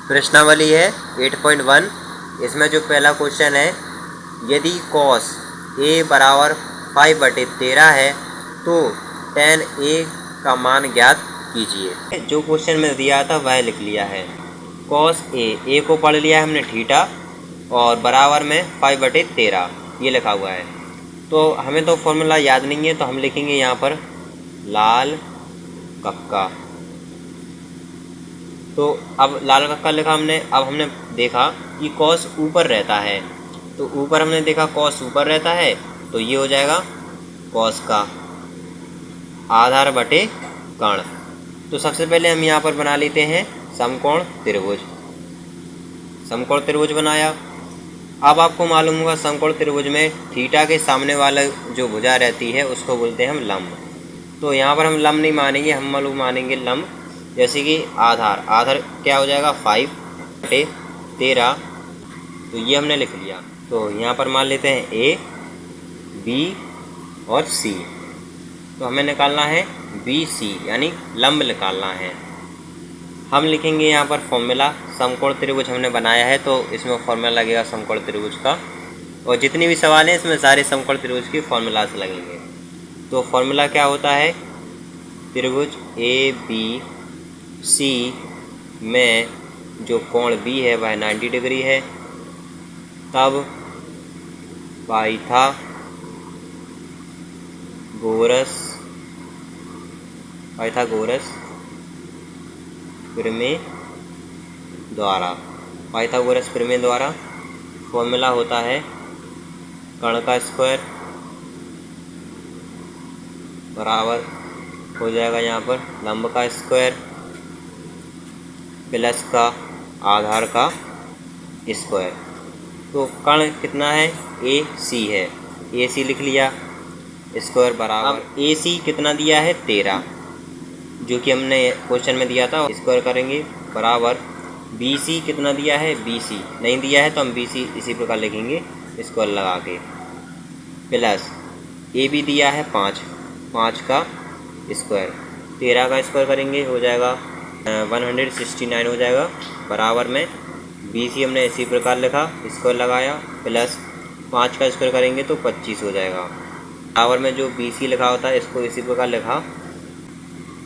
प्रश्नावली है 8.1। इसमें जो पहला क्वेश्चन है, यदि cos a बराबर 5/13 है तो tan a का मान ज्ञात कीजिए। जो क्वेश्चन में दिया था वह लिख लिया है। cos a को पढ़ लिया है हमने थीटा और बराबर में 5/13 ये लिखा हुआ है। तो हमें तो फॉर्मूला याद नहीं है, तो हम लिखेंगे यहाँ पर लाल कक्का। तो अब लाल कक्का लिखा हमने। अब हमने देखा कि कॉस ऊपर रहता है, तो ऊपर हमने देखा कॉस ऊपर रहता है, तो ये हो जाएगा कॉस का आधार बटे कर्ण। तो सबसे पहले हम यहाँ पर बना लेते हैं समकोण त्रिभुज। समकोण त्रिभुज बनाया। अब आपको मालूम होगा समकोण त्रिभुज में थीटा के सामने वाला जो भुजा रहती है उसको बोलते हैं हम लंब। तो यहाँ पर हम लंब नहीं मानेंगे, हम मानेंगे लंब। जैसे कि आधार क्या हो जाएगा 5/13। तो ये हमने लिख लिया। तो यहाँ पर मान लेते हैं ए, बी और सी। तो हमें निकालना है बी सी, यानी लंब निकालना है। हम लिखेंगे यहाँ पर फॉर्मूला। समकोण त्रिभुज हमने बनाया है तो इसमें फॉर्मूला लगेगा समकोण त्रिभुज का, और जितनी भी सवाल हैं इसमें सारे समकोण त्रिभुज की फॉर्मूला से लगेंगे। तो फॉर्मूला क्या होता है, त्रिभुज ए बी सी में जो कोण बी है वह 90 डिग्री है, तब पाइथागोरस प्रमेय द्वारा फॉर्मूला होता है कर्ण का स्क्वायर बराबर हो जाएगा यहाँ पर लंब का स्क्वायर प्लस का आधार का स्क्वायर। तो कर्ण कितना है, ए सी है, ए सी लिख लिया, स्क्वायर बराबर ए सी कितना दिया है 13, जो कि हमने क्वेश्चन में दिया था, स्क्वायर करेंगे बराबर बी सी कितना दिया है, बी सी नहीं दिया है तो हम बी सी इसी प्रकार लिखेंगे स्क्वायर लगा के, प्लस ए बी दिया है 5 का स्क्वायर, 13 का स्क्वायर करेंगे हो जाएगा 169 हो जाएगा, बराबर में बी सी हमने इसी प्रकार लिखा, स्क्वायर लगाया, प्लस 5 का स्क्वायर करेंगे तो 25 हो जाएगा, बराबर में जो बी सी लिखा होता है इसको इसी प्रकार लिखा।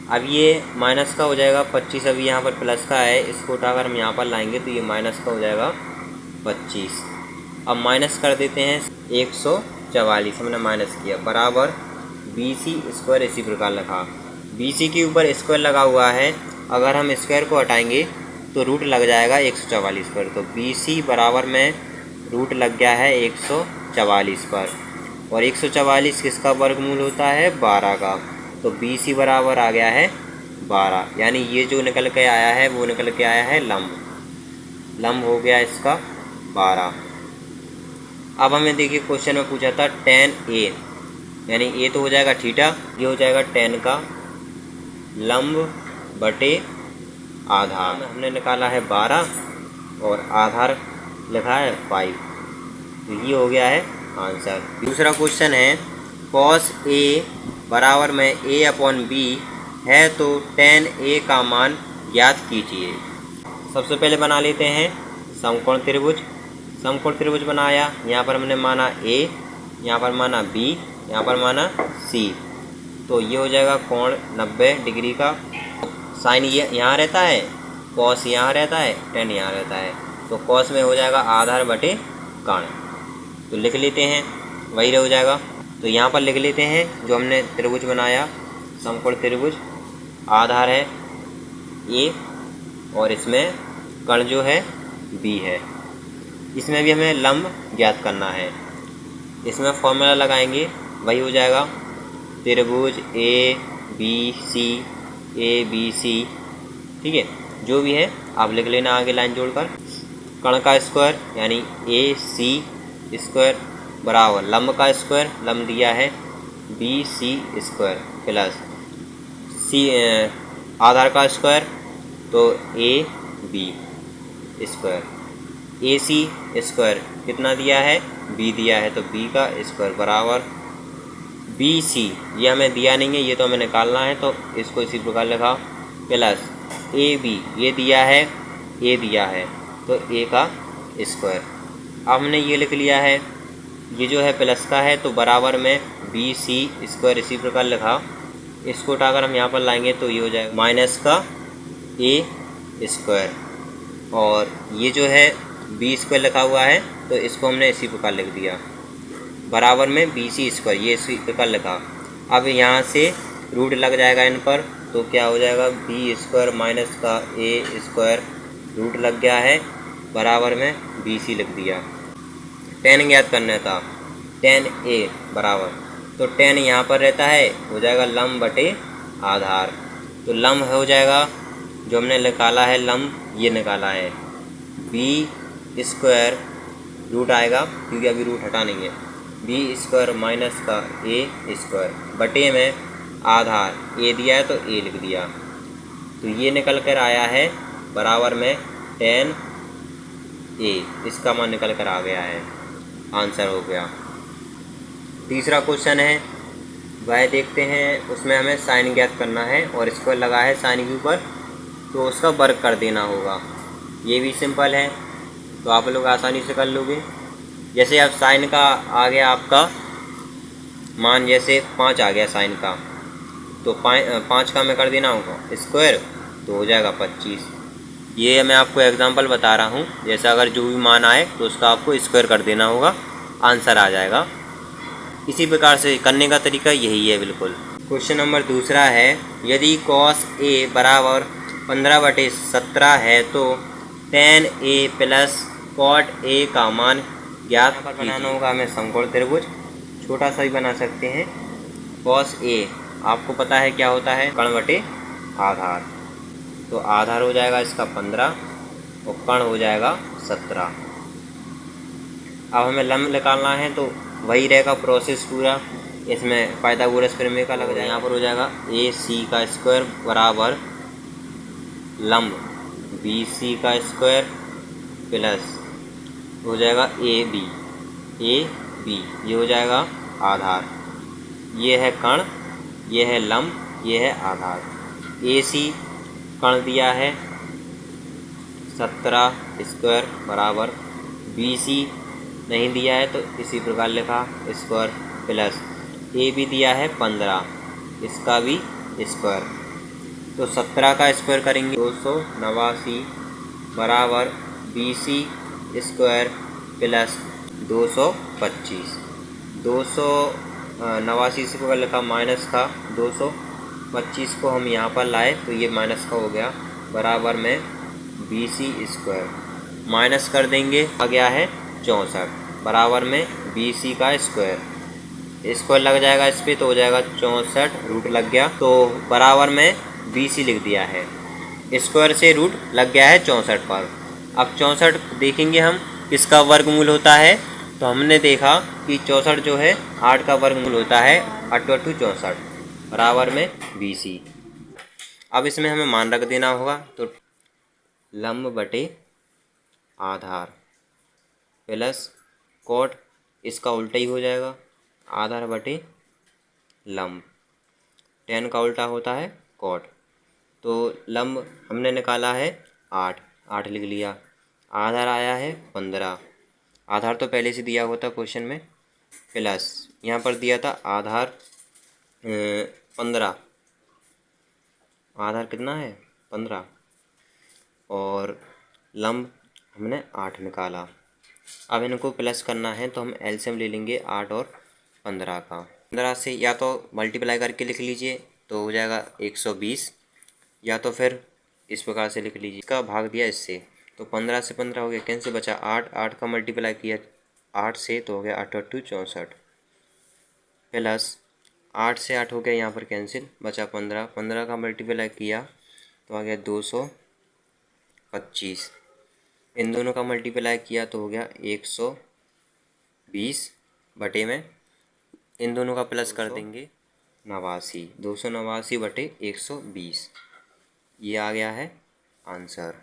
अब ये माइनस का हो जाएगा 25, अभी यहाँ पर प्लस का है, इसको उठाकर हम यहाँ पर लाएंगे तो ये माइनस का हो जाएगा 25। अब माइनस कर देते हैं 144, हमने माइनस किया, बराबर बी सी स्क्वायर इसी प्रकार लिखा। बी सी के ऊपर स्क्वायर लगा हुआ है, अगर हम स्क्वायर को हटाएंगे तो रूट लग जाएगा 144 पर, तो बी सी बराबर में रूट लग गया है 144 पर, और 144 किसका वर्गमूल होता है 12 का, तो बी सी बराबर आ गया है 12, यानी ये जो निकल के आया है वो निकल के आया है लंब हो गया इसका 12। अब हमें देखिए क्वेश्चन में पूछा था tan a, यानी ए तो हो जाएगा थीटा, ये हो जाएगा tan का लंब बटे आधार, हमने निकाला है 12 और आधार लिखा है 5, तो ये हो गया है आंसर। दूसरा क्वेश्चन है cos a बराबर में a/b है तो tan a का मान ज्ञात कीजिए। सबसे पहले बना लेते हैं समकोण त्रिभुज। समकोण त्रिभुज बनाया, यहाँ पर हमने माना a, यहाँ पर माना b, यहाँ पर माना c, तो ये हो जाएगा कोण 90 डिग्री का। साइन ये यहाँ रहता है, कॉस यहाँ रहता है, tan यहाँ रहता है, तो कॉस में हो जाएगा आधार बटे कर्ण, तो लिख लेते हैं वही हो जाएगा। तो यहाँ पर लिख लेते हैं जो हमने त्रिभुज बनाया समकोण त्रिभुज, आधार है a और इसमें कर्ण जो है b है, इसमें भी हमें लंब ज्ञात करना है। इसमें फॉर्मूला लगाएंगे वही हो जाएगा त्रिभुज ए बी सी, ठीक है, जो भी है आप लिख लेना आगे लाइन जोड़कर। कर्ण का स्क्वायर यानी ए सी स्क्वायर बराबर लंब का स्क्वायर, लंब दिया है B C square, plus C आधार का स्क्वायर तो A B square, A C square कितना दिया है बी दिया है तो बी का स्क्वायर बराबर बी सी, ये हमें दिया नहीं है, ये तो हमें निकालना है तो इसको इसी प्रकार लिखा, प्लस ए बी ये दिया है ए दिया है तो ए का स्क्वायर। अब हमने ये लिख लिया है, ये जो है प्लस का है तो बराबर में बी सी स्क्वायर इसी प्रकार लिखा। इसको उठाकर हम यहाँ पर लाएंगे तो ये हो जाएगा माइनस का ए स्क्वायर, और ये जो है बी स्क्वायर लिखा हुआ है तो इसको हमने इसी प्रकार लिख दिया बराबर में बी सी स्क्वायर, ये इसी प्रकार लिखा। अब यहाँ से रूट लग जाएगा इन पर तो क्या हो जाएगा बी स्क्वायर माइनस का ए स्क्वायर, रूट लग गया है बराबर में बी सी लिख दिया। टेन ज्ञात करना था, टेन ए बराबर, तो टेन यहाँ पर रहता है हो जाएगा लंब बटे आधार, तो लंब हो जाएगा जो हमने निकाला है लंब ये निकाला है बी स्क्वायर, रूट आएगा क्योंकि अभी रूट हटा नहीं है, बी स्क्वायर माइनस का ए स्क्वायर बटे में आधार ए दिया है तो ए लिख दिया, तो ये निकल कर आया है बराबर में टेन ए, इसका मान निकल कर आ गया है, आंसर हो गया। तीसरा क्वेश्चन है वह देखते हैं, उसमें हमें साइन ज्ञात करना है और स्क्वायर लगा है साइन के ऊपर तो उसका वर्ग कर देना होगा। ये भी सिंपल है तो आप लोग आसानी से कर लोगे। जैसे अब साइन का आ गया आपका मान, जैसे 5 आ गया साइन का तो 5 का में कर देना होगा स्क्वायर तो हो जाएगा 25। ये मैं आपको एग्जांपल बता रहा हूँ, जैसे अगर जो भी मान आए तो उसका आपको स्क्वायर कर देना होगा, आंसर आ जाएगा। इसी प्रकार से करने का तरीका यही है बिल्कुल। क्वेश्चन नंबर दूसरा है, यदि cos a बराबर 15/17 है तो tan a plus cot a का मान ज्ञात बनाना होगा। हमें समकोण त्रिभुज छोटा सा भी बना सकते हैं। cos a आपको पता है क्या होता है, कर्ण बटे आधार, तो आधार हो जाएगा इसका 15 और कर्ण हो जाएगा 17। अब हमें लंब निकालना है तो वही रहेगा प्रोसेस पूरा, इसमें पाइथागोरस प्रमेय का लग जाएगा। यहाँ पर हो जाएगा ए सी का स्क्वायर बराबर लंब बी सी का स्क्वायर प्लस हो जाएगा ए बी, ये हो जाएगा आधार, ये है कर्ण, ये है लंब, ये है आधार। ए सी कर्ण दिया है 17 स्क्वायर बराबर बी सी नहीं दिया है तो इसी प्रकार लिखा स्क्वायर प्लस ए भी दिया है 15, इसका भी स्क्वायर, तो 17 का स्क्वायर करेंगे 289 बराबर बी सी स्क्वायर प्लस 225। 289 से प्रकार लिखा माइनस का 225 को हम यहाँ पर लाए तो ये माइनस का हो गया बराबर में बी सी स्क्वायर, माइनस कर देंगे आ गया है 64 बराबर में बी सी का स्क्वायर, स्क्वायर लग जाएगा इस पर तो हो जाएगा 64, रूट लग गया तो बराबर में बी सी लिख दिया है, स्क्वायर से रूट लग गया है 64 पर। अब 64 देखेंगे हम किसका वर्गमूल होता है, तो हमने देखा कि 64 जो है 8 का वर्गमूल होता है, 8 × 2 = 64 बराबर में बी सी। अब इसमें हमें मान रख देना होगा तो लंब बटे आधार प्लस कोट, इसका उल्टा ही हो जाएगा आधार बटे लंब, tan का उल्टा होता है कोट, तो लंब हमने निकाला है 8 लिख लिया, आधार आया है 15, आधार तो पहले से दिया हुआ था क्वेश्चन में, प्लस यहाँ पर दिया था आधार 15, आधार कितना है 15 और लंब हमने 8 निकाला। अब इनको प्लस करना है तो हम एलसीएम ले लेंगे 8 और 15 का। 15 से या तो मल्टीप्लाई करके लिख लीजिए तो हो जाएगा 120, या तो फिर इस प्रकार से लिख लीजिए, इसका भाग दिया इससे तो 15 से 15 हो गया, कैंसिल बचा 8 का मल्टीप्लाई किया 8 से तो हो गया 8 × 2 = 64 प्लस 8 से 8 हो गया यहाँ पर कैंसिल, बचा 15 का मल्टीप्लाई किया तो आ गया 225, इन दोनों का मल्टीप्लाई किया तो हो गया 120 बटे में इन दोनों का प्लस कर देंगे 89, 289 बटे 120, ये आ गया है आंसर।